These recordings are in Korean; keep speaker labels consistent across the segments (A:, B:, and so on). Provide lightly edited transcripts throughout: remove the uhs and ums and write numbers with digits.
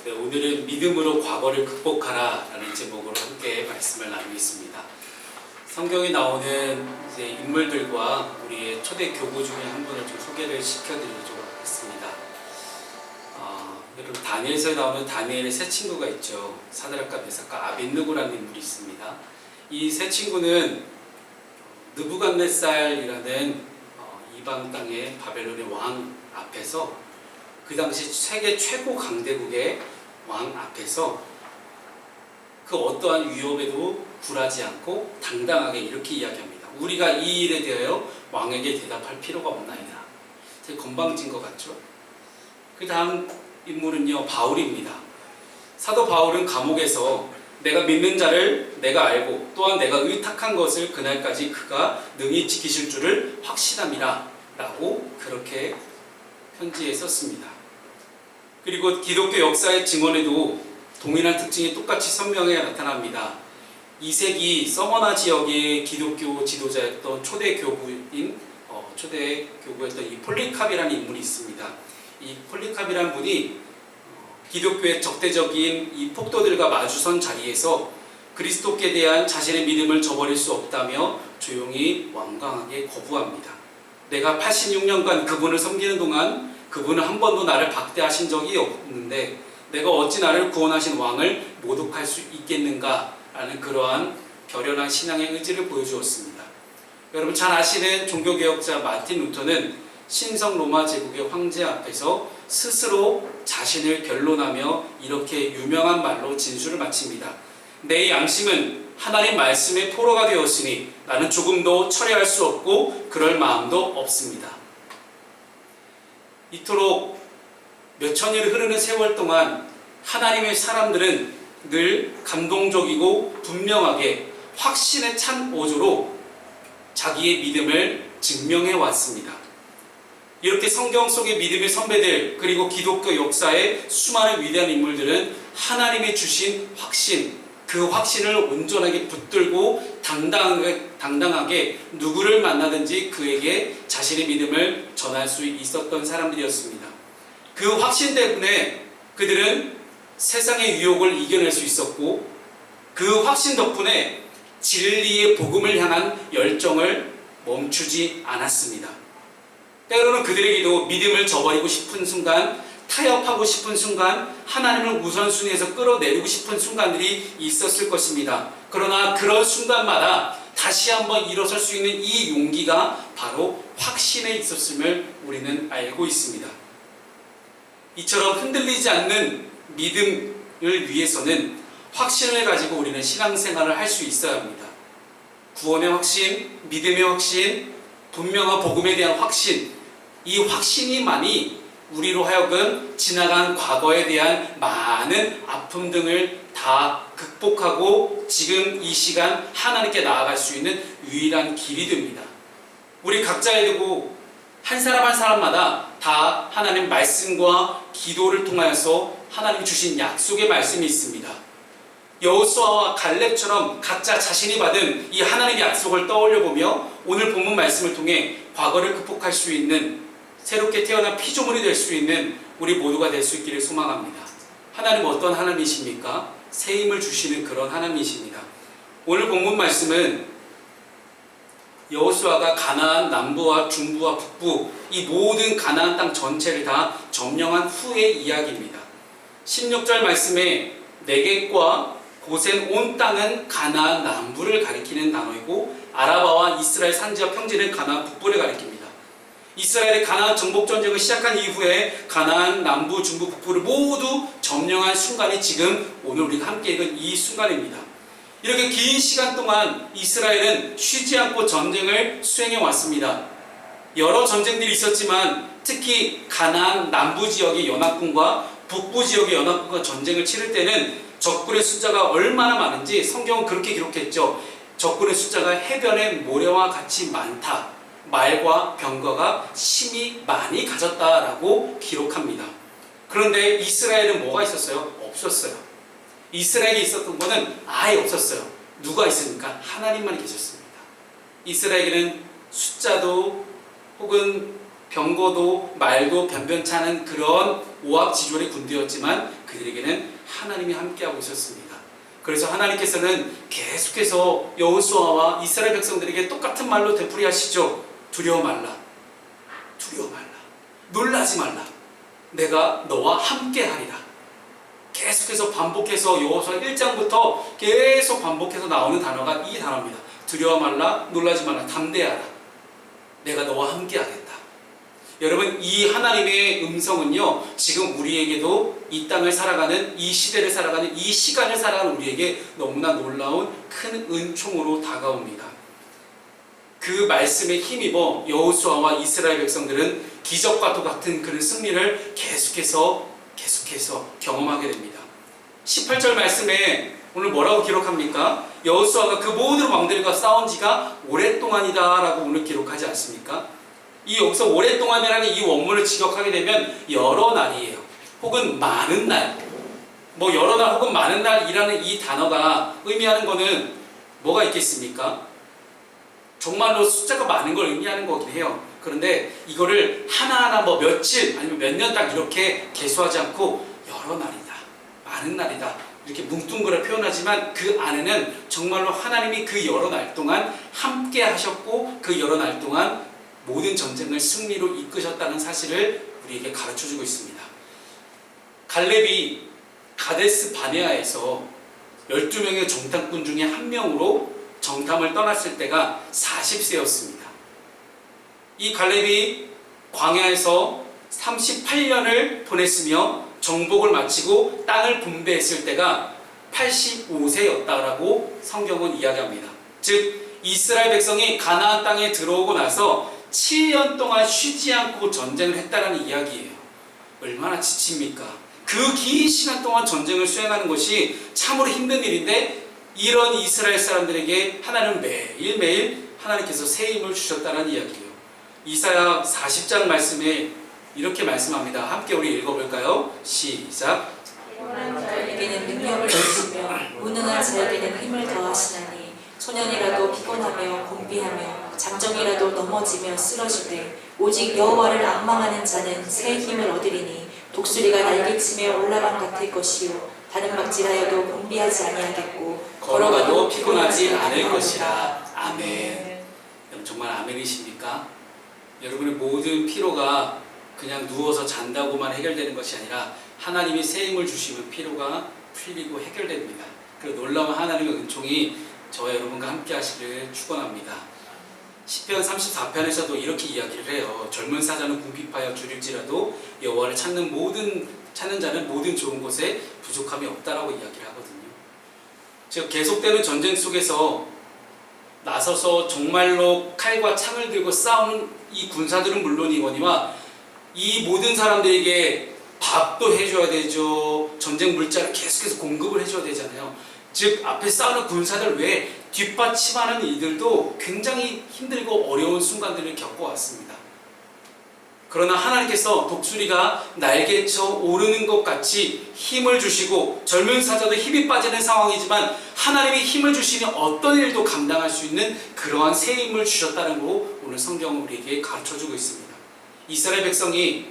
A: 네, 오늘은 믿음으로 과거를 극복하라 라는 제목으로 함께 말씀을 나누겠습니다. 성경에 나오는 이제 인물들과 우리의 초대 교구 중에 한 분을 좀 소개를 시켜드리도록 하겠습니다. 여러분, 다니엘서에 나오는 다니엘의 세 친구가 있죠. 사드락과 메삭과 아벳느고라는 인물이 있습니다. 이 세 친구는 느부갓네살이라는 이방 땅의 바벨론의 왕 앞에서, 그 당시 세계 최고 강대국의 왕 앞에서 그 어떠한 위협에도 굴하지 않고 당당하게 이렇게 이야기합니다. 우리가 이 일에 대하여 왕에게 대답할 필요가 없나이다. 되게 건방진 것 같죠? 그 다음 인물은요, 바울입니다. 사도 바울은 감옥에서 내가 믿는 자를 내가 알고 또한 내가 의탁한 것을 그날까지 그가 능히 지키실 줄을 확신함이라 라고 그렇게 편지에 썼습니다. 그리고 기독교 역사의 증언에도 동일한 특징이 똑같이 선명하게 나타납니다. 2세기 서머나 지역의 기독교 지도자였던 초대 교부였던 이 폴리캅이라는 인물이 있습니다. 이 폴리캅이라는 분이 기독교의 적대적인 이 폭도들과 마주선 자리에서 그리스도께 대한 자신의 믿음을 저버릴 수 없다며 조용히 완강하게 거부합니다. 내가 86년간 그분을 섬기는 동안 그분은 한 번도 나를 박대하신 적이 없는데 내가 어찌 나를 구원하신 왕을 모독할 수 있겠는가 라는 그러한 결연한 신앙의 의지를 보여주었습니다. 여러분 잘 아시는 종교개혁자 마틴 루터는 신성 로마 제국의 황제 앞에서 스스로 자신을 변론하며 이렇게 유명한 말로 진술을 마칩니다. 내 양심은 하나님 말씀의 포로가 되었으니 나는 조금도 철회할 수 없고 그럴 마음도 없습니다. 이토록 몇천 년이 흐르는 세월 동안 하나님의 사람들은 늘 감동적이고 분명하게 확신에 찬 어조로 자기의 믿음을 증명해 왔습니다. 이렇게 성경 속의 믿음의 선배들 그리고 기독교 역사의 수많은 위대한 인물들은 하나님이 주신 확신, 그 확신을 온전하게 붙들고 당당하게 누구를 만나든지 그에게 자신의 믿음을 전할 수 있었던 사람들이었습니다. 그 확신 때문에 그들은 세상의 유혹을 이겨낼 수 있었고 그 확신 덕분에 진리의 복음을 향한 열정을 멈추지 않았습니다. 때로는 그들에게도 믿음을 저버리고 싶은 순간, 타협하고 싶은 순간, 하나님을 우선순위에서 끌어내리고 싶은 순간들이 있었을 것입니다. 그러나 그런 순간마다 다시 한번 일어설 수 있는 이 용기가 바로 확신에 있었음을 우리는 알고 있습니다. 이처럼 흔들리지 않는 믿음을 위해서는 확신을 가지고 우리는 신앙생활을 할 수 있어야 합니다. 구원의 확신, 믿음의 확신, 분명한 복음에 대한 확신, 이 확신이만이 우리로 하여금 지나간 과거에 대한 많은 아픔 등을 다 극복하고 지금 이 시간 하나님께 나아갈 수 있는 유일한 길이 됩니다. 우리 각자에 두고 한 사람 한 사람마다 다 하나님 말씀과 기도를 통하여서 하나님이 주신 약속의 말씀이 있습니다. 여호수아와 갈렙처럼 각자 자신이 받은 이 하나님의 약속을 떠올려보며 오늘 본문 말씀을 통해 과거를 극복할 수 있는 새롭게 태어난 피조물이 될 수 있는 우리 모두가 될 수 있기를 소망합니다. 하나님은 어떤 하나님이십니까? 새 힘을 주시는 그런 하나님이십니다. 오늘 본문 말씀은 여호수아가 가나안 남부와 중부와 북부 이 모든 가나안 땅 전체를 다 점령한 후의 이야기입니다. 16절 말씀에 네겝과 고센 온 땅은 가나안 남부를 가리키는 단어이고 아라바와 이스라엘 산지와 평지는 가나안 북부를 가리킵니다. 이스라엘의 가나안 정복전쟁을 시작한 이후에 가나안 남부, 중부, 북부를 모두 점령한 순간이 지금 오늘 우리가 함께 읽은 이 순간입니다. 이렇게 긴 시간 동안 이스라엘은 쉬지 않고 전쟁을 수행해 왔습니다. 여러 전쟁들이 있었지만 특히 가나안 남부 지역의 연합군과 북부 지역의 연합군과 전쟁을 치를 때는 적군의 숫자가 얼마나 많은지 성경은 그렇게 기록했죠. 적군의 숫자가 해변의 모래와 같이 많다. 말과 병거가 심히 많이 가졌다라고 기록합니다. 그런데 이스라엘은 뭐가 있었어요? 없었어요. 이스라엘에 있었던 것은 아예 없었어요. 누가 있습니까? 하나님만 계셨습니다. 이스라엘에는 숫자도 혹은 병거도 말도 변변치 않은 그런 오합지졸의 군대였지만 그들에게는 하나님이 함께하고 있었습니다. 그래서 하나님께서는 계속해서 여호수아와 이스라엘 백성들에게 똑같은 말로 되풀이하시죠. 두려워 말라. 두려워 말라. 놀라지 말라. 내가 너와 함께하리라. 계속해서 반복해서 여호수아 1장부터 계속 반복해서 나오는 단어가 이 단어입니다. 두려워 말라. 놀라지 말라. 담대하라. 내가 너와 함께하겠다. 여러분, 이 하나님의 음성은요, 지금 우리에게도 이 땅을 살아가는, 이 시대를 살아가는, 이 시간을 살아가는 우리에게 너무나 놀라운 큰 은총으로 다가옵니다. 그 말씀에 힘입어 여호수아와 이스라엘 백성들은 기적과도 같은 그런 승리를 계속해서 경험하게 됩니다. 18절 말씀에 오늘 뭐라고 기록합니까? 여호수아가 그 모든 왕들과 싸운 지가 오랫동안이다 라고 오늘 기록하지 않습니까? 이 여기서 오랫동안이라는 이 원문을 직역하게 되면 여러 날이에요. 혹은 많은 날. 여러 날 혹은 많은 날이라는 이 단어가 의미하는 거는 뭐가 있겠습니까? 정말로 숫자가 많은 걸 의미하는 거긴 해요. 그런데 이거를 하나하나 며칠 아니면 몇 년 딱 이렇게 계수하지 않고 여러 날이다, 많은 날이다 이렇게 뭉뚱그려 표현하지만 그 안에는 정말로 하나님이 그 여러 날 동안 함께 하셨고 그 여러 날 동안 모든 전쟁을 승리로 이끄셨다는 사실을 우리에게 가르쳐주고 있습니다. 갈렙이 가데스 바네아에서 12명의 정탐꾼 중에 한 명으로 정탐을 떠났을 때가 40세였습니다. 이 갈렙이 광야에서 38년을 보냈으며 정복을 마치고 땅을 분배했을 때가 85세였다라고 성경은 이야기합니다. 즉 이스라엘 백성이 가나안 땅에 들어오고 나서 7년 동안 쉬지 않고 전쟁을 했다는 이야기예요. 얼마나 지칩니까? 그 긴 시간 동안 전쟁을 수행하는 것이 참으로 힘든 일인데 이런 이스라엘 사람들에게 하나님은 매일매일 하나님께서 새 힘을 주셨다는 이야기예요. 이사야 40장 말씀에 이렇게 말씀합니다. 함께 우리 읽어볼까요? 시작.
B: 영원한 자에게는 능력을 주시며 무능한 자에게는 힘을 더하시나니 소년이라도 피곤하며 곤비하며 장정이라도 넘어지며 쓰러지되 오직 여호와를 앙망하는 자는 새 힘을 얻으리니 독수리가 날개치며 올라간 같을 것이요 다른 박질하여도 곤비하지 아니하겠고
A: 걸어가도 피곤하지 않을 것이라. 아멘. 여러분 정말 아멘이십니까? 여러분의 모든 피로가 그냥 누워서 잔다고만 해결되는 것이 아니라 하나님이 새 힘을 주시면 피로가 풀리고 해결됩니다. 그리고 놀라운 하나님의 은총이 저와 여러분과 함께 하시기를 축원합니다. 시편 34편에서도 이렇게 이야기를 해요. 젊은 사자는 궁핍하여 줄일지라도 여호와를 찾는 자는 모든 좋은 곳에 부족함이 없다라고 이야기를 하거든요. 즉 계속되는 전쟁 속에서 나서서 정말로 칼과 창을 들고 싸우는 이 군사들은 물론이거니와 이 모든 사람들에게 밥도 해줘야 되죠. 전쟁 물자를 계속해서 공급을 해줘야 되잖아요. 즉 앞에 싸우는 군사들 외에 뒷받침하는 이들도 굉장히 힘들고 어려운 순간들을 겪어왔습니다. 그러나 하나님께서 독수리가 날개쳐 오르는 것 같이 힘을 주시고 젊은 사자도 힘이 빠지는 상황이지만 하나님이 힘을 주시니 어떤 일도 감당할 수 있는 그러한 새 힘을 주셨다는 거 오늘 성경은 우리에게 가르쳐주고 있습니다. 이스라엘 백성이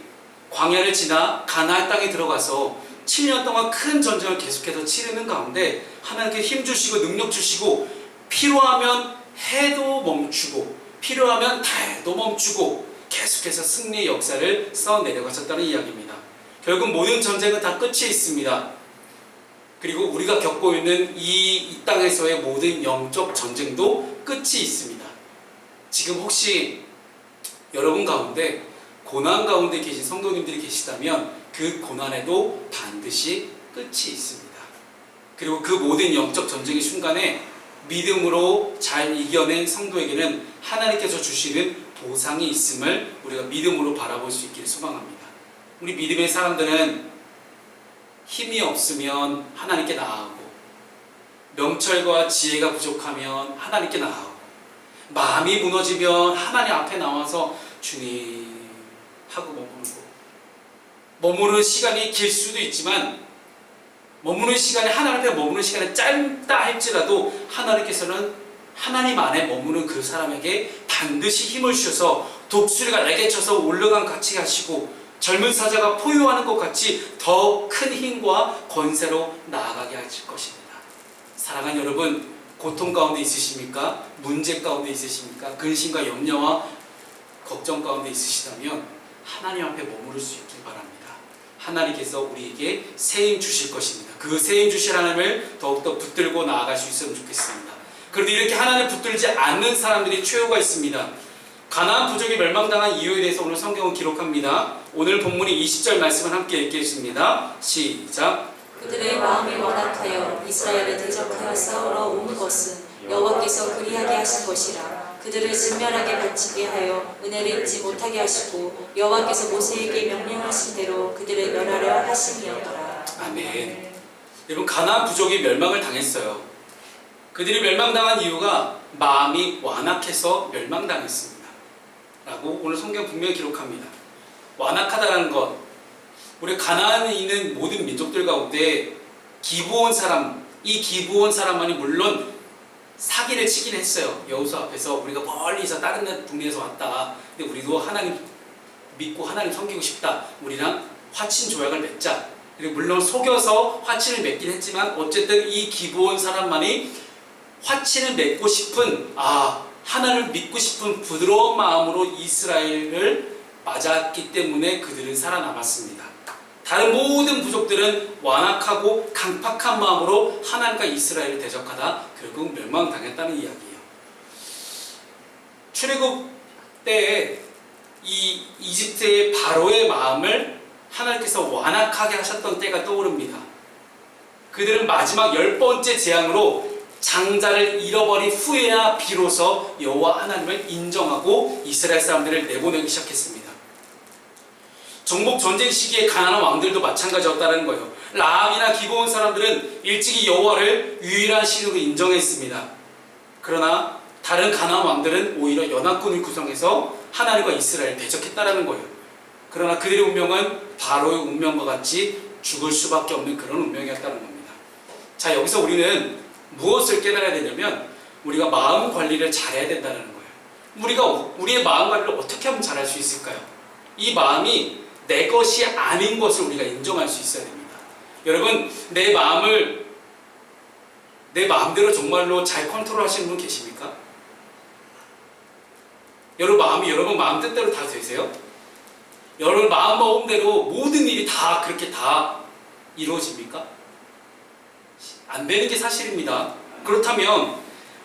A: 광야를 지나 가나안 땅에 들어가서 7년 동안 큰 전쟁을 계속해서 치르는 가운데 하나님께 힘 주시고 능력 주시고 필요하면 해도 멈추고 필요하면 달도 멈추고 계속해서 승리의 역사를 써내려가셨다는 이야기입니다. 결국 모든 전쟁은 다 끝이 있습니다. 그리고 우리가 겪고 있는 이 땅에서의 모든 영적 전쟁도 끝이 있습니다. 지금 혹시 여러분 가운데 고난 가운데 계신 성도님들이 계시다면 그 고난에도 반드시 끝이 있습니다. 그리고 그 모든 영적 전쟁의 순간에 믿음으로 잘 이겨낸 성도에게는 하나님께서 주시는 보상이 있음을 우리가 믿음으로 바라볼 수 있기를 소망합니다. 우리 믿음의 사람들은 힘이 없으면 하나님께 나아가고 명철과 지혜가 부족하면 하나님께 나아가고 마음이 무너지면 하나님 앞에 나와서 주님 하고 머무르는 시간이 길 수도 있지만 머무르는 시간이 하나님 앞에 머무르는 시간이 짧다 할지라도 하나님께서는 하나님 안에 머무는 그 사람에게 반드시 힘을 주셔서 독수리가 날개 쳐서 올라간 같이 하시고 젊은 사자가 포효하는 것 같이 더 큰 힘과 권세로 나아가게 하실 것입니다. 사랑하는 여러분, 고통 가운데 있으십니까? 문제 가운데 있으십니까? 근심과 염려와 걱정 가운데 있으시다면 하나님 앞에 머무를 수 있길 바랍니다. 하나님께서 우리에게 새 힘 주실 것입니다. 그 새 힘 주실 하나님을 더욱더 붙들고 나아갈 수 있으면 좋겠습니다. 그런데 이렇게 하나님을 붙들지 않는 사람들이 최후가 있습니다. 가나안 부족이 멸망당한 이유에 대해서 오늘 성경은 기록합니다. 오늘 본문이 20절 말씀을 함께 읽겠습니다. 시작.
B: 그들의 마음이 완악하여 이스라엘을 대적하여 싸우러 오는 것은 여호와께서 그리하게 하신 것이라. 그들을 진멸하게 바치게 하여 은혜를 잊지 못하게 하시고 여호와께서 모세에게 명령하신 대로 그들을 멸하려 하심이었더라.
A: 아멘. 여러분, 가나안 부족이 멸망을 당했어요. 그들이 멸망당한 이유가 마음이 완악해서 멸망당했습니다. 라고 오늘 성경 분명히 기록합니다. 완악하다라는 것, 우리 가나안에 있는 모든 민족들 가운데 기브온 사람, 이 기브온 사람만이 물론 사기를 치긴 했어요. 여호수아 앞에서 우리가 멀리서 다른 국내에서 왔다. 근데 우리도 하나님 믿고 하나님 섬기고 싶다. 우리랑 화친 조약을 맺자. 그리고 물론 속여서 화친을 맺긴 했지만 어쨌든 이 기브온 사람만이 화친을 맺고 싶은, 하나님을 믿고 싶은 부드러운 마음으로 이스라엘을 맞았기 때문에 그들은 살아남았습니다. 다른 모든 부족들은 완악하고 강팍한 마음으로 하나님과 이스라엘을 대적하다 결국 멸망당했다는 이야기예요. 출애굽 때 이 이집트의 바로의 마음을 하나님께서 완악하게 하셨던 때가 떠오릅니다. 그들은 마지막 10번째 재앙으로 장자를 잃어버린 후에야 비로소 여호와 하나님을 인정하고 이스라엘 사람들을 내보내기 시작했습니다. 정복 전쟁 시기에 가나안 왕들도 마찬가지였다는 거예요. 라암이나 기브온 사람들은 일찍이 여호와를 유일한 신으로 인정했습니다. 그러나 다른 가나안 왕들은 오히려 연합군을 구성해서 하나님과 이스라엘을 대적했다는 거예요. 그러나 그들의 운명은 바로의 운명과 같이 죽을 수밖에 없는 그런 운명이었다는 겁니다. 자, 여기서 우리는 무엇을 깨달아야 되냐면 우리가 마음 관리를 잘해야 된다는 거예요. 우리가 우리의 마음 관리를 어떻게 하면 잘할 수 있을까요? 이 마음이 내 것이 아닌 것을 우리가 인정할 수 있어야 됩니다. 여러분, 내 마음을 내 마음대로 정말로 잘 컨트롤하시는 분 계십니까? 여러분 마음 뜻대로 다 되세요? 여러분 마음 먹음대로 모든 일이 다 그렇게 다 이루어집니까? 안 되는 게 사실입니다. 그렇다면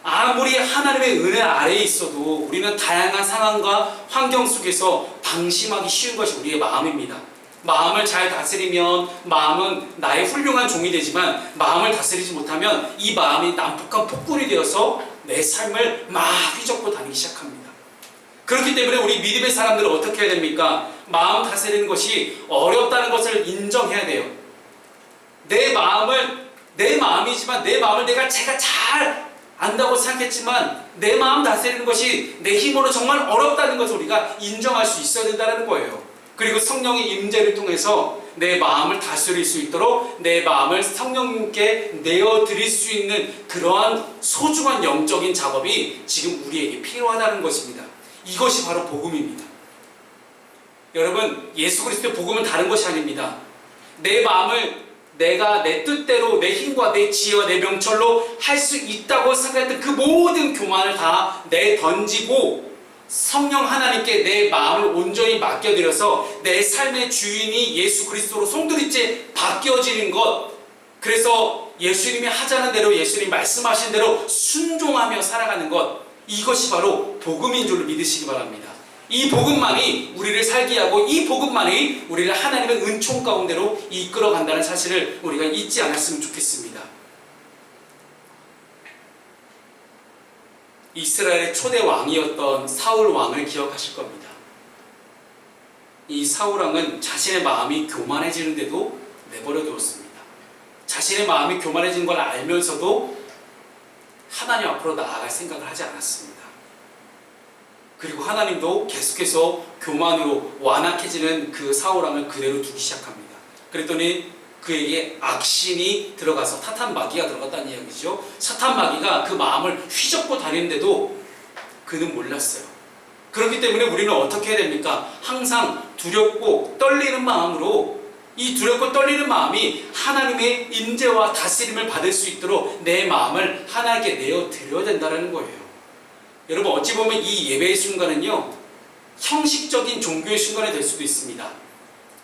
A: 아무리 하나님의 은혜 아래에 있어도 우리는 다양한 상황과 환경 속에서 방심하기 쉬운 것이 우리의 마음입니다. 마음을 잘 다스리면 마음은 나의 훌륭한 종이 되지만 마음을 다스리지 못하면 이 마음이 난폭한 폭군이 되어서 내 삶을 막 휘젓고 다니기 시작합니다. 그렇기 때문에 우리 믿음의 사람들은 어떻게 해야 됩니까? 마음 다스리는 것이 어렵다는 것을 인정해야 돼요. 내 마음이지만 내 마음을 제가 잘 안다고 생각했지만 내 마음 다스리는 것이 내 힘으로 정말 어렵다는 것을 우리가 인정할 수 있어야 된다는 거예요. 그리고 성령의 임재를 통해서 내 마음을 다스릴 수 있도록 내 마음을 성령님께 내어드릴 수 있는 그러한 소중한 영적인 작업이 지금 우리에게 필요하다는 것입니다. 이것이 바로 복음입니다. 여러분, 예수 그리스도의 복음은 다른 것이 아닙니다. 내 마음을 내가 내 뜻대로 내 힘과 내 지혜와 내 명철로 할 수 있다고 생각했던 그 모든 교만을 다 내던지고 성령 하나님께 내 마음을 온전히 맡겨드려서 내 삶의 주인이 예수 그리스도로 송두리째 바뀌어지는 것, 그래서 예수님이 하자는 대로 예수님이 말씀하신 대로 순종하며 살아가는 것, 이것이 바로 복음인 줄로 믿으시기 바랍니다. 이 복음만이 우리를 살게 하고 이 복음만이 우리를 하나님의 은총 가운데로 이끌어간다는 사실을 우리가 잊지 않았으면 좋겠습니다. 이스라엘의 초대 왕이었던 사울 왕을 기억하실 겁니다. 이 사울 왕은 자신의 마음이 교만해지는데도 내버려 두었습니다. 자신의 마음이 교만해지는 걸 알면서도 하나님 앞으로 나아갈 생각을 하지 않았습니다. 그리고 하나님도 계속해서 교만으로 완악해지는 그 사울 왕을 그대로 두기 시작합니다. 그랬더니 그에게 악신이 들어가서 사탄 마귀가 들어갔다는 이야기죠. 사탄 마귀가 그 마음을 휘젓고 다니는데도 그는 몰랐어요. 그렇기 때문에 우리는 어떻게 해야 됩니까? 항상 두렵고 떨리는 마음으로, 이 두렵고 떨리는 마음이 하나님의 임재와 다스림을 받을 수 있도록 내 마음을 하나님께 내어 드려야 된다는 거예요. 여러분, 어찌 보면 이 예배의 순간은요, 형식적인 종교의 순간이 될 수도 있습니다.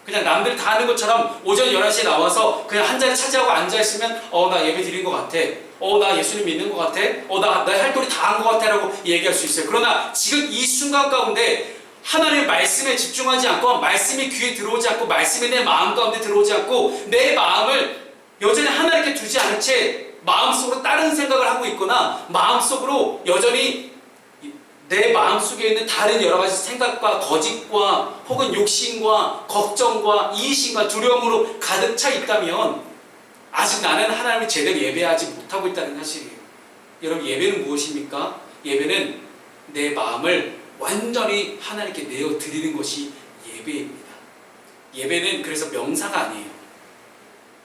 A: 그냥 남들 다 하는 것처럼 오전 11시에 나와서 그냥 한 자리 차지하고 앉아있으면 나 예배 드린 것 같아, 나 예수님 믿는 것 같아, 나 할 도리 다 한 것 같아 라고 얘기할 수 있어요. 그러나 지금 이 순간 가운데 하나님의 말씀에 집중하지 않고, 말씀이 귀에 들어오지 않고, 말씀이 내 마음 가운데 들어오지 않고, 내 마음을 여전히 하나님께 두지 않은 채 마음속으로 다른 생각을 하고 있거나, 마음속으로 여전히 내 마음속에 있는 다른 여러 가지 생각과 거짓과 혹은 욕심과 걱정과 이의심과 두려움으로 가득 차 있다면 아직 나는 하나님을 제대로 예배하지 못하고 있다는 사실이에요. 여러분, 예배는 무엇입니까? 예배는 내 마음을 완전히 하나님께 내어 드리는 것이 예배입니다. 예배는 그래서 명사가 아니에요.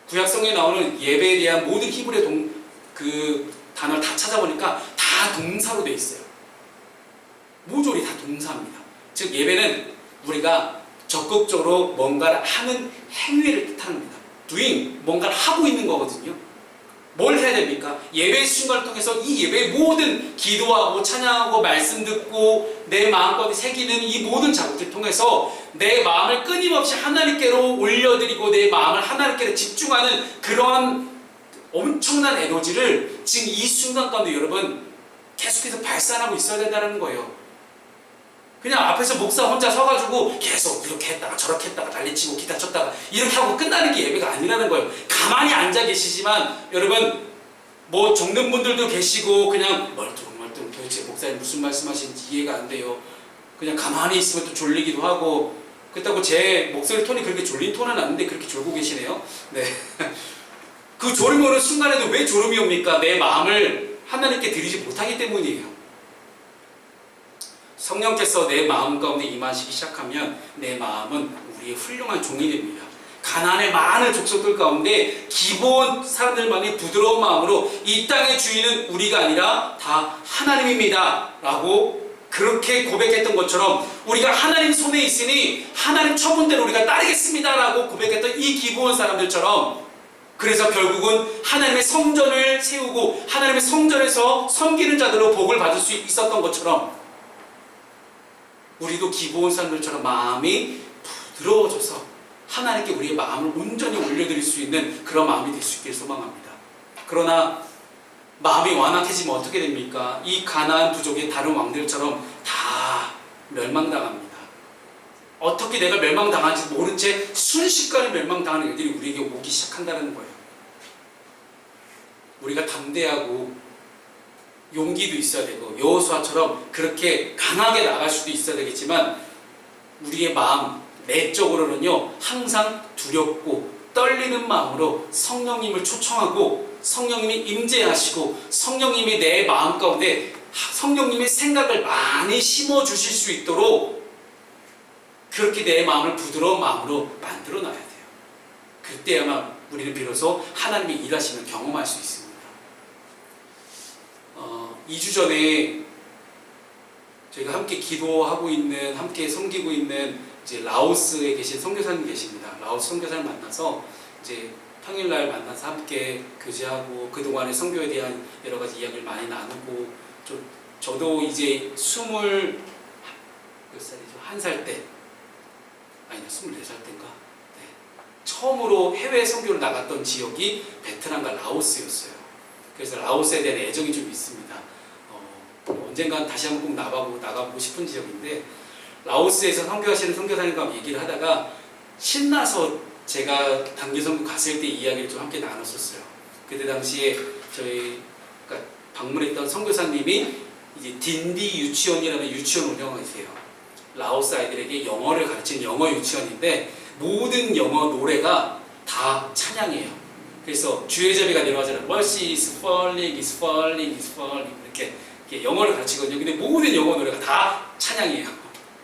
A: 구약성에 나오는 예배에 대한 모든 히브리 그 단어를 다 찾아보니까 다 동사로 되어 있어요. 모조리 다 동사입니다. 즉 예배는 우리가 적극적으로 뭔가를 하는 행위를 뜻합니다. doing, 뭔가를 하고 있는 거거든요. 뭘 해야 됩니까? 예배의 순간을 통해서 이 예배의 모든 기도하고 찬양하고 말씀 듣고 내 마음 가운데 새기는 이 모든 작업들을 통해서 내 마음을 끊임없이 하나님께로 올려드리고 내 마음을 하나님께로 집중하는 그러한 엄청난 에너지를 지금 이 순간 가운데 여러분 계속해서 발산하고 있어야 된다는 거예요. 그냥 앞에서 목사 혼자 서가지고 계속 이렇게 했다가 저렇게 했다가 난리치고 기타 쳤다가 이렇게 하고 끝나는 게 예배가 아니라는 거예요. 가만히 앉아 계시지만 여러분 뭐 적는 분들도 계시고 그냥 멀뚱멀뚱 도대체 목사님 무슨 말씀하시는지 이해가 안 돼요. 그냥 가만히 있으면 또 졸리기도 하고, 그렇다고 제 목소리 톤이 그렇게 졸린 톤은 아닌데 그렇게 졸고 계시네요. 네. 그 졸음이 오는 순간에도 왜 졸음이 옵니까? 내 마음을 하나님께 드리지 못하기 때문이에요. 성령께서 내 마음 가운데 임하시기 시작하면 내 마음은 우리의 훌륭한 종이 됩니다. 가나안의 많은 족속들 가운데 기본 사람들만이 부드러운 마음으로 이 땅의 주인은 우리가 아니라 다 하나님입니다 라고 그렇게 고백했던 것처럼 우리가 하나님 손에 있으니 하나님 처분대로 우리가 따르겠습니다 라고 고백했던 이 기본 사람들처럼, 그래서 결국은 하나님의 성전을 세우고 하나님의 성전에서 섬기는 자들로 복을 받을 수 있었던 것처럼 우리도 기본 사람들처럼 마음이 부드러워져서 하나님께 우리의 마음을 온전히 올려드릴 수 있는 그런 마음이 될 수 있기를 소망합니다. 그러나 마음이 완악해지면 어떻게 됩니까? 이 가나안 부족의 다른 왕들처럼 다 멸망당합니다. 어떻게 내가 멸망당하는지 모른 채 순식간에 멸망당하는 일들이 우리에게 오기 시작한다는 거예요. 우리가 담대하고 용기도 있어야 되고 여호수아처럼 그렇게 강하게 나갈 수도 있어야 되겠지만 우리의 마음 내적으로는요 항상 두렵고 떨리는 마음으로 성령님을 초청하고 성령님이 임재하시고 성령님이 내 마음 가운데 성령님의 생각을 많이 심어주실 수 있도록 그렇게 내 마음을 부드러운 마음으로 만들어 놔야 돼요. 그때야만 우리는 비로소 하나님이 일하시는 경험할 수 있습니다. 2주 전에 저희가 함께 기도하고 있는, 함께 섬기고 있는 이제 라오스에 계신 선교사님 계십니다. 라오스 선교사를 만나서 이제 평일날 만나서 함께 교제하고 그동안의 선교에 대한 여러 가지 이야기를 많이 나누고, 저도 이제 20몇 살이죠? 1살 때, 아니요 24살 때인가? 네. 처음으로 해외 선교를 나갔던 지역이 베트남과 라오스였어요. 그래서 라오스에 대한 애정이 좀 있습니다. 언젠간 다시 한번 꼭 나가보고 싶은 지역인데, 라오스에서 선교하시는 선교사님과 얘기를 하다가 신나서 제가 단기 선교 갔을 때 이야기를 좀 함께 나눴었어요. 그때 당시에 저희가 방문했던 선교사님이 이제 딘디 유치원이라는 유치원 운영하세요. 라오스 아이들에게 영어를 가르치는 영어 유치원인데 모든 영어 노래가 다 찬양이에요. 그래서 주의 자비가 내려가잖아요. Mercy is falling, is falling, is falling 이렇게 영어를 가르치거든요. 근데 모든 영어 노래가 다 찬양이에요.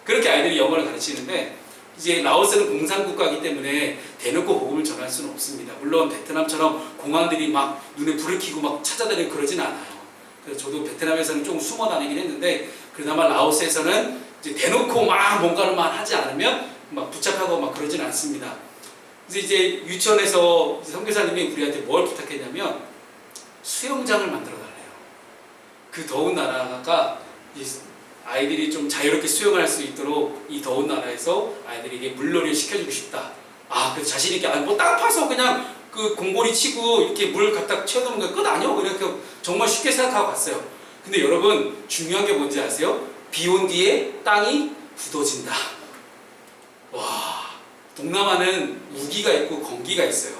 A: 그렇게 아이들이 영어를 가르치는데, 이제 라오스는 공산국가이기 때문에 대놓고 복음을 전할 수는 없습니다. 물론 베트남처럼 공안들이 막 눈에 불을 켜고 막 찾아다니고 그러진 않아요. 그래서 저도 베트남에서는 조금 숨어 다니긴 했는데, 그나마 라오스에서는 이제 대놓고 막 뭔가를 막 하지 않으면 막 붙잡하고 막 그러진 않습니다. 그래서 이제 유치원에서 선교사님이 우리한테 뭘 부탁했냐면 수영장을 만들어 달래요. 그 더운 나라가 아이들이 좀 자유롭게 수영할 수 있도록 이 더운 나라에서 아이들에게 물놀이를 시켜주고 싶다. 그래서 자신 있게 뭐 땅 파서 그냥 그 공고리 치고 이렇게 물 갖다 채워놓는 거 끝 아니요? 이렇게 정말 쉽게 생각하고 갔어요. 근데 여러분 중요한 게 뭔지 아세요? 비 온 뒤에 땅이 굳어진다. 와, 동남아는 우기가 있고 건기가 있어요.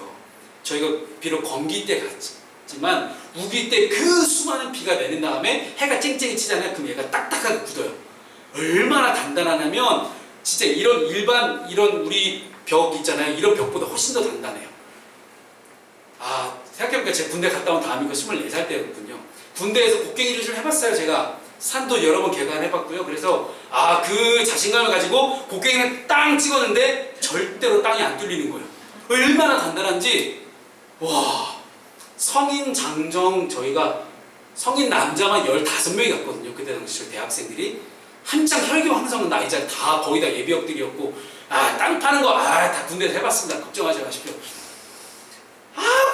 A: 저희가 비록 건기 때 갔지만 우기 때 그 수많은 비가 내린 다음에 해가 쨍쨍이 치잖아요. 그럼 얘가 딱딱하게 굳어요. 얼마나 단단하냐면 진짜 이런 우리 벽 있잖아요. 이런 벽보다 훨씬 더 단단해요. 생각해보니까 제가 군대 갔다 온 다음이고 24살 때였거든요. 군대에서 곡괭이를 좀 해봤어요. 제가 산도 여러 번 개간해봤고요. 그래서 그 자신감을 가지고 곡괭이를 땅 찍었는데 절대로 땅이 안 뚫리는 거예요. 얼마나 단단한지. 와, 성인 장정 저희가 성인 남자만 15명이 갔거든요. 그때 당시 저희 대학생들이 한창 혈기왕성한 나이자 다 거의 다 예비역들이었고 땅 파는 거 다 군대에서 해봤습니다. 걱정하지 마십시오.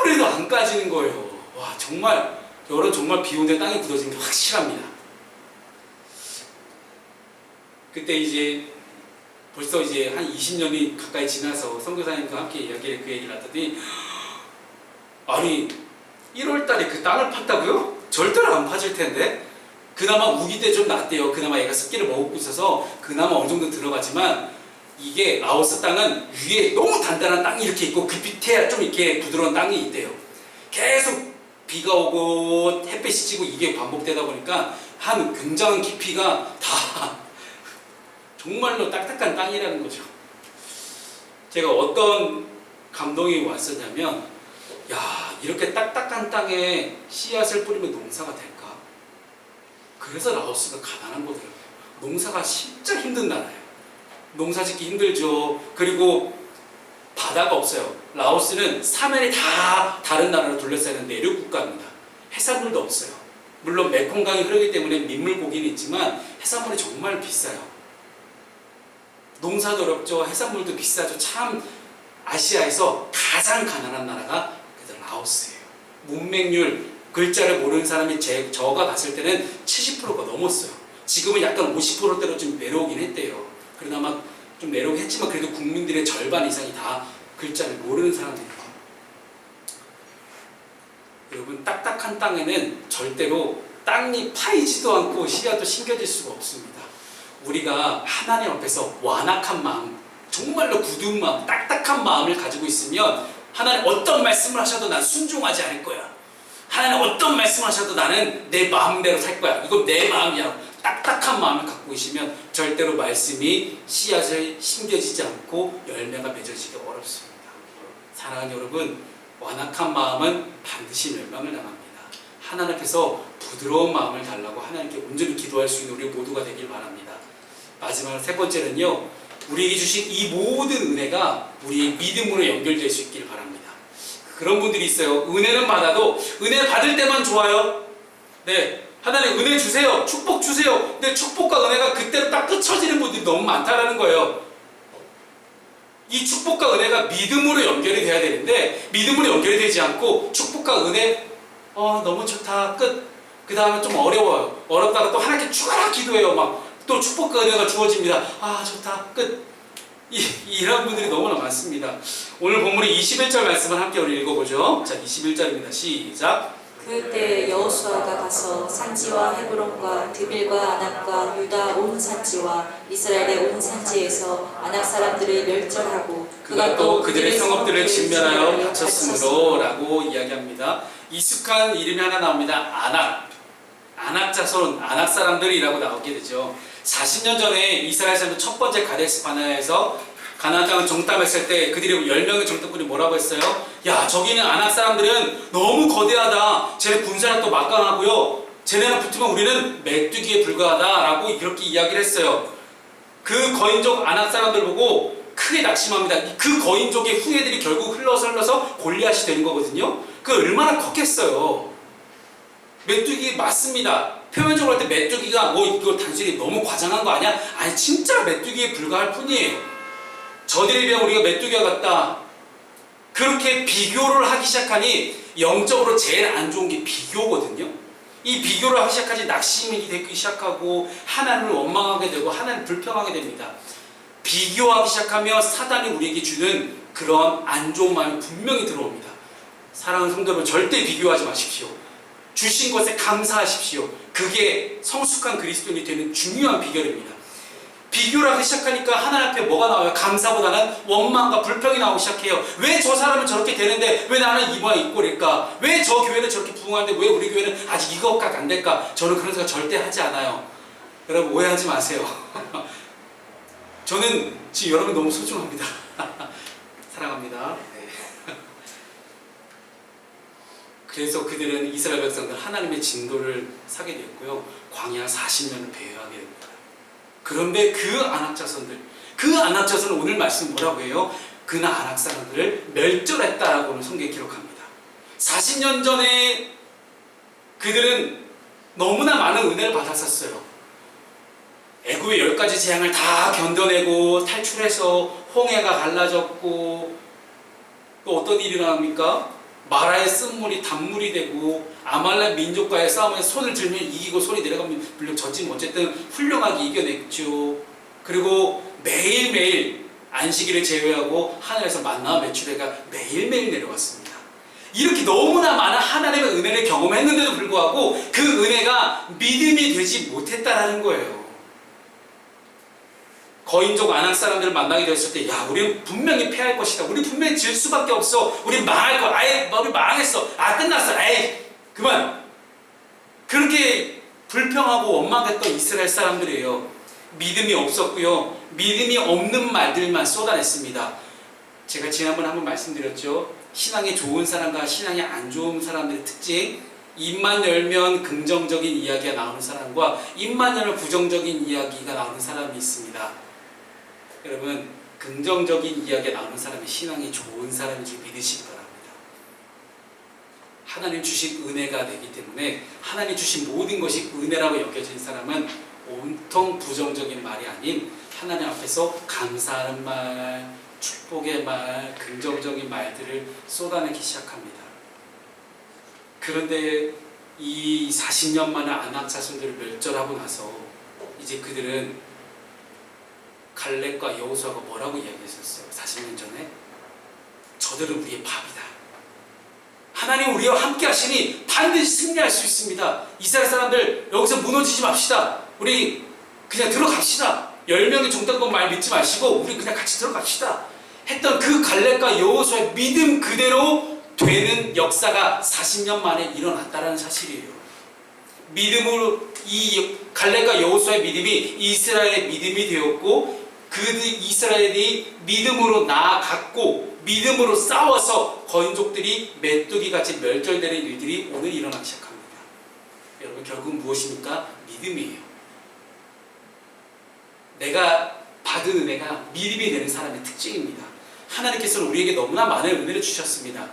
A: 그래도 안 까지는 거예요. 와, 정말 여름 정말 비 오는데 땅이 굳어지는 게 확실합니다. 그때 이제 벌써 이제 한 20년이 가까이 지나서 선교사님과 함께 그 얘기를 하더니 아니 1월달에 그 땅을 팠다고요? 절대로 안 파질 텐데. 그나마 우기 때 좀 낫대요. 그나마 얘가 습기를 머금고 있어서 그나마 어느 정도 들어가지만 이게 라오스 땅은 위에 너무 단단한 땅이 이렇게 있고 그 밑에 좀 이렇게 부드러운 땅이 있대요. 계속 비가 오고 햇빛이 지고 이게 반복되다 보니까 한 굉장한 깊이가 다 정말로 딱딱한 땅이라는 거죠. 제가 어떤 감동이 왔었냐면 이렇게 딱딱한 땅에 씨앗을 뿌리면 농사가 될까? 그래서 라오스가 가난한 거더라고요. 농사가 진짜 힘든 나라예요. 농사 짓기 힘들죠. 그리고 바다가 없어요. 라오스는 사면이 다 다른 나라로 둘러싸여 있는 내륙 국가입니다. 해산물도 없어요. 물론 메콩강이 흐르기 때문에 민물고기는 있지만 해산물이 정말 비싸요. 농사도 어렵죠. 해산물도 비싸죠. 참 아시아에서 가장 가난한 나라가 라오스예요. 문맹률, 글자를 모르는 사람이 저가 갔을 때는 70%가 넘었어요. 지금은 약간 50%대로 좀 내려오긴 했대요. 그나마 좀 내려오긴 했지만 그래도 국민들의 절반 이상이 다 글자를 모르는 사람들이에요. 여러분, 딱딱한 땅에는 절대로 땅이 파이지도 않고 씨앗도 심겨질 수가 없습니다. 우리가 하나님 앞에서 완악한 마음, 정말로 굳은 마음, 딱딱한 마음을 가지고 있으면 하나님 어떤 말씀을 하셔도 난 순종하지 않을 거야. 하나님 어떤 말씀을 하셔도 나는 내 마음대로 살 거야. 이건 내 마음이야. 딱딱한 마음을 갖고 계시면 절대로 말씀이 씨앗을 심겨지지 않고 열매가 맺어지기 어렵습니다. 사랑하는 여러분, 완악한 마음은 반드시 멸망을 당합니다. 하나님 앞에서 부드러운 마음을 달라고 하나님께 온전히 기도할 수 있는 우리 모두가 되길 바랍니다. 마지막 세 번째는요, 우리에게 주신 이 모든 은혜가 우리의 믿음으로 연결될 수 있기를 바랍니다. 그런 분들이 있어요. 은혜는 받아도 은혜 받을 때만 좋아요. 네, 하나님 은혜 주세요, 축복 주세요. 근데 축복과 은혜가 그때로 딱 끝쳐지는 분들이 너무 많다라는 거예요. 이 축복과 은혜가 믿음으로 연결이 돼야 되는데 믿음으로 연결이 되지 않고 축복과 은혜 너무 좋다 끝. 그 다음에 좀 어려워요. 어렵다가 또 하나님께 추가라 기도해요. 막 또 축복과 은혜가 주어집니다. 좋다 끝. 이런 분들이 너무나 많습니다. 오늘 본문의 21절 말씀을 함께 우리 읽어보죠. 자, 21절입니다. 시작.
B: 그때 여호수아가 가서 산지와 헤브론과 드빌과 아낙과 유다 온 산지와 이스라엘의 온 산지에서 아낙 사람들을 멸절하고
A: 그가 또 그들의 성읍들을 진멸하여 바쳤으므로 라고 이야기합니다. 익숙한 이름이 하나 나옵니다. 아낙 자손, 아낙 사람들이라고 나오게 되죠. 40년 전에 이스라엘 사람들 첫 번째 가데스 바네아에서 가나안 땅을 정탐했을 때 그들이 10명의 정탐꾼이 뭐라고 했어요? 야, 저기는 아낙 사람들은 너무 거대하다. 쟤네 군사력도 막강하고요. 쟤네랑 붙으면 우리는 메뚜기에 불과하다 라고 그렇게 이야기를 했어요. 그 거인족 아낙 사람들 보고 크게 낙심합니다. 그 거인족의 후예들이 결국 흘러서 골리앗이 되는 거거든요. 그 얼마나 컸겠어요. 메뚜기 맞습니다. 표면적으로 할 때 메뚜기가 뭐 이거 단순히 너무 과장한 거 아니야? 아니 진짜 메뚜기에 불과할 뿐이에요. 저들에 비하면 우리가 메뚜기와 같다. 그렇게 비교를 하기 시작하니 영적으로 제일 안 좋은 게 비교거든요. 이 비교를 하기 시작하지 낙심이 되기 시작하고 하나님을 원망하게 되고 하나님을 불평하게 됩니다. 비교하기 시작하며 사단이 우리에게 주는 그런 안 좋은 마음이 분명히 들어옵니다. 사랑하는 성도 여러분, 절대 비교하지 마십시오. 주신 것에 감사하십시오. 그게 성숙한 그리스도인이 되는 중요한 비결입니다. 비교를 하기 시작하니까 하나님 앞에 뭐가 나와요? 감사보다는 원망과 불평이 나오기 시작해요. 왜 저 사람은 저렇게 되는데 왜 나는 이 모양 이 꼴일까? 왜 저 교회는 저렇게 부흥하는데 왜 우리 교회는 아직 이것까지 안 될까? 저는 그런 생각 절대 하지 않아요. 여러분 오해하지 마세요. 저는 지금 여러분 너무 소중합니다. 사랑합니다. 네. 그래서 그들은 이스라엘 백성들 하나님의 진도를 사게 되었고요. 광야 40년을 배회하게 됩니다. 그런데 그 안악자손들, 그 안악자손은 오늘 말씀 뭐라고 해요? 그나 안악사람들을 멸절했다라고 오늘 성경에 기록합니다. 40년 전에 그들은 너무나 많은 은혜를 받았었어요. 애굽의 10가지 재앙을 다 견뎌내고 탈출해서 홍해가 갈라졌고 또 어떤 일이 일어납니까? 마라의 쓴물이 단물이 되고 아말렉 민족과의 싸움에 손을 들면 이기고 손이 내려가면 물론 졌지만 어쨌든 훌륭하게 이겨냈죠. 그리고 매일매일 안식일을 제외하고 하늘에서 만나와 메추라기가 매일매일 내려왔습니다. 이렇게 너무나 많은 하나님의 은혜를 경험했는데도 불구하고 그 은혜가 믿음이 되지 못했다라는 거예요. 거인족 안악 사람들을 만나게 되었을 때, 야, 우리는 분명히 패할 것이다. 우리 분명히 질 수밖에 없어. 우리 망할 거. 아예 우리 망했어. 아, 끝났어. 에이, 그만. 그렇게 불평하고 원망했던 이스라엘 사람들이에요. 믿음이 없었고요. 믿음이 없는 말들만 쏟아냈습니다. 제가 지난번에 한번 말씀드렸죠. 신앙이 좋은 사람과 신앙이 안 좋은 사람들의 특징. 입만 열면 긍정적인 이야기가 나오는 사람과 입만 열면 부정적인 이야기가 나오는 사람이 있습니다. 여러분, 긍정적인 이야기가 나오는 사람이 신앙이 좋은 사람인지 믿으시기 바랍니다. 하나님 주신 은혜가 되기 때문에 하나님 주신 모든 것이 은혜라고 여겨진 사람은 온통 부정적인 말이 아닌 하나님 앞에서 감사하는 말, 축복의 말, 긍정적인 말들을 쏟아내기 시작합니다. 그런데 이 40년 만에 안악 자손들을 멸절하고 나서 이제 그들은 갈렙과 여호수아가 뭐라고 이야기했었어요? 40년 전에 저들은 우리의 밥이다. 하나님 우리와 함께 하시니 반드시 승리할 수 있습니다. 이스라엘 사람들 여기서 무너지지 맙시다. 우리 그냥 들어갑시다. 10명이 정당권 말 믿지 마시고 우리 그냥 같이 들어갑시다. 했던 그 갈렙과 여호수아의 믿음 그대로 되는 역사가 40년 만에 일어났다는 사실이에요. 믿음으로 이 갈렙과 여호수아의 믿음이 이스라엘의 믿음이 되었고 그 이스라엘이 믿음으로 나아갔고 믿음으로 싸워서 거인족들이 메뚜기같이 멸절되는 일들이 오늘 일어나기 시작합니다. 여러분 결국 무엇입니까? 믿음이에요. 내가 받은 은혜가 믿음이 되는 사람의 특징입니다. 하나님께서는 우리에게 너무나 많은 은혜를 주셨습니다.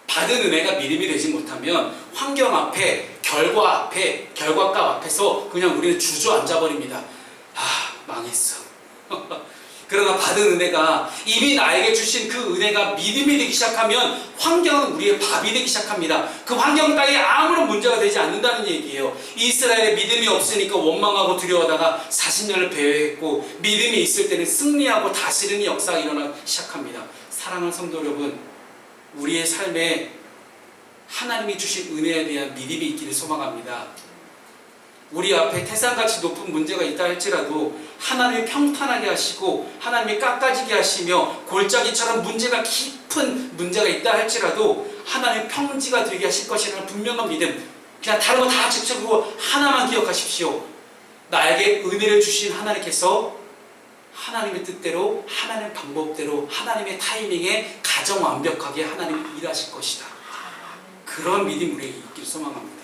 A: 받은 은혜가 믿음이 되지 못하면 환경 앞에, 결과값 앞에서 그냥 우리는 주저앉아버립니다. 아, 망했어. 그러나 받은 은혜가 이미 나에게 주신 그 은혜가 믿음이 되기 시작하면 환경은 우리의 밥이 되기 시작합니다. 그 환경 따위에 아무런 문제가 되지 않는다는 얘기예요. 이스라엘의 믿음이 없으니까 원망하고 두려워하다가 40년을 배회했고 믿음이 있을 때는 승리하고 다스리는 역사가 일어나기 시작합니다. 사랑하는 성도 여러분, 우리의 삶에 하나님이 주신 은혜에 대한 믿음이 있기를 소망합니다. 우리 앞에 태산같이 높은 문제가 있다 할지라도 하나님이 평탄하게 하시고 하나님이 깎아지게 하시며 골짜기처럼 문제가 깊은 문제가 있다 할지라도 하나님이 평지가 되게 하실 것이라는 분명한 믿음. 그냥 다른 거 다 제쳐두고 하나만 기억하십시오. 나에게 은혜를 주신 하나님께서 하나님의 뜻대로 하나님의 방법대로 하나님의 타이밍에 가장 완벽하게 하나님이 일하실 것이다. 그런 믿음 우리에게 있기를 소망합니다.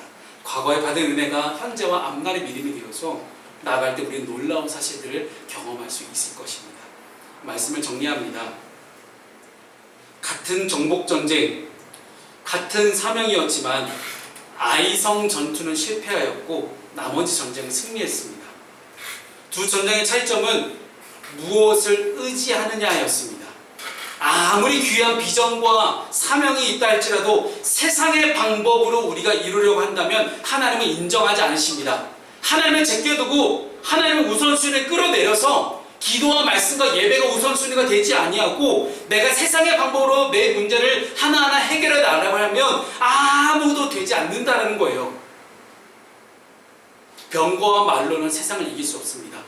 A: 과거에 받은 은혜가 현재와 앞날의 믿음이 되어서 나아갈 때 우리는 놀라운 사실들을 경험할 수 있을 것입니다. 말씀을 정리합니다. 같은 정복전쟁, 같은 사명이었지만 아이성 전투는 실패하였고 나머지 전쟁은 승리했습니다. 두 전쟁의 차이점은 무엇을 의지하느냐였습니다. 아무리 귀한 비전과 사명이 있다 할지라도 세상의 방법으로 우리가 이루려고 한다면 하나님은 인정하지 않으십니다. 하나님을 제껴두고 하나님의 우선순위를 끌어내려서 기도와 말씀과 예배가 우선순위가 되지 아니하고 내가 세상의 방법으로 내 문제를 하나하나 해결해 나가려고 하면 아무도 되지 않는다는 거예요. 병거와 말로는 세상을 이길 수 없습니다.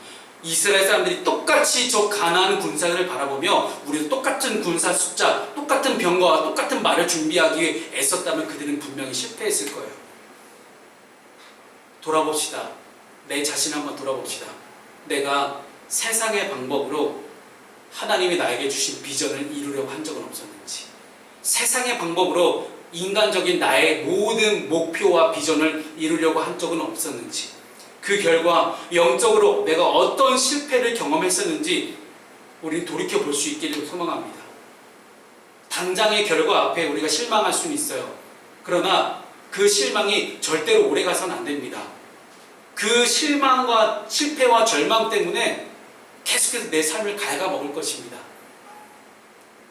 A: 이스라엘 사람들이 똑같이 저 가나안 군사들을 바라보며 우리도 똑같은 군사 숫자, 똑같은 병거와 똑같은 말을 준비하기 위해 애썼다면 그들은 분명히 실패했을 거예요. 돌아봅시다. 내 자신 한번 돌아봅시다. 내가 세상의 방법으로 하나님이 나에게 주신 비전을 이루려고 한 적은 없었는지, 세상의 방법으로 인간적인 나의 모든 목표와 비전을 이루려고 한 적은 없었는지, 그 결과 영적으로 내가 어떤 실패를 경험했었는지 우리는 돌이켜 볼 수 있기를 소망합니다. 당장의 결과 앞에 우리가 실망할 수는 있어요. 그러나 그 실망이 절대로 오래 가서는 안 됩니다. 그 실망과 실패와 절망 때문에 계속해서 내 삶을 갉아먹을 것입니다.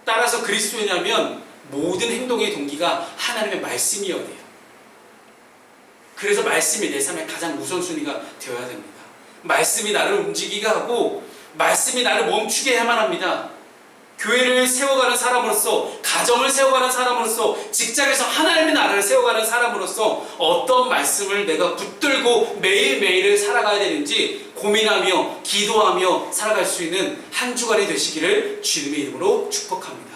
A: 따라서 그리스도인이라면 모든 행동의 동기가 하나님의 말씀이어야 돼요. 그래서 말씀이 내 삶의 가장 우선순위가 되어야 됩니다. 말씀이 나를 움직이게 하고 말씀이 나를 멈추게 해야만 합니다. 교회를 세워가는 사람으로서, 가정을 세워가는 사람으로서, 직장에서 하나님의 나라를 세워가는 사람으로서 어떤 말씀을 내가 붙들고 매일매일을 살아가야 되는지 고민하며 기도하며 살아갈 수 있는 한 주간이 되시기를 주님의 이름으로 축복합니다.